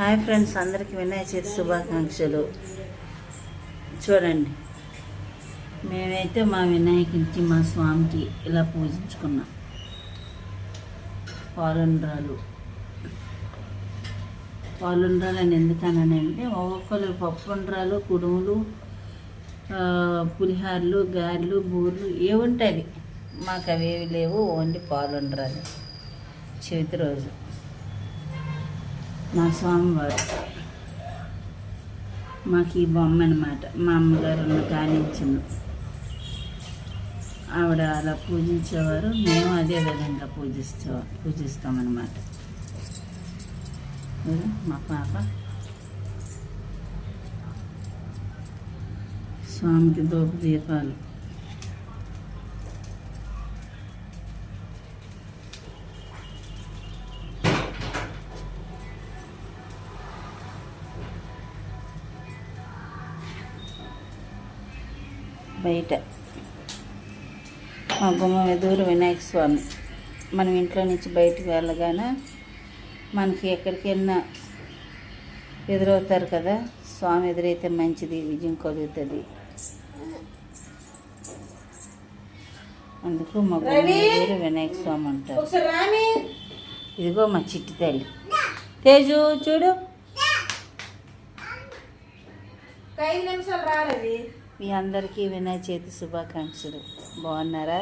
Hi friends, అందరికీ వినాయక చవితి శుభాకాంక్షలు. చూడండి, మేమైతే మా వినాయకునికి మా స్వామికి ఇలా పూజించుకున్నాం. పాలుండ్రాలు అని ఎందుకనంటే ఒక్కొక్కరు పప్పుండ్రాలు, కుడుములు, పులిహార్లు, గారెలు, బూర్లు ఏముంటాయి. మాకు అవేవి లేవు, ఓన్లీ పాలుండ్రాలు. చవితి రోజు మా స్వామివారు మాకు ఈ బొమ్మ అన్నమాట. మా అమ్మగారు ఉన్న కానించింది, ఆవిడ అలా పూజించేవారు. మేము అదే విధంగా పూజిస్తామన్నమాట. మా పాప స్వామికి దూప దీపాలు. బయట మా గుమ్మ ఎదురు వినాయక స్వామి. మనం ఇంట్లో నుంచి బయటకు వెళ్ళగానే మనకి ఎక్కడికి వెళ్ళినా ఎదురవుతారు కదా. స్వామి ఎదురైతే మంచిది, విజయం కలుగుతుంది. అందుకు మా గుమ్మ ఎదురు వినాయక స్వామి అంటారు. ఇదిగో మా చిట్టి తల్లి తేజు, చూడు. 5 నిమిషాలు రాలేదు. మీ అందరికీ వినాయక చవితి శుభాకాంక్షలు. బాగున్నారా?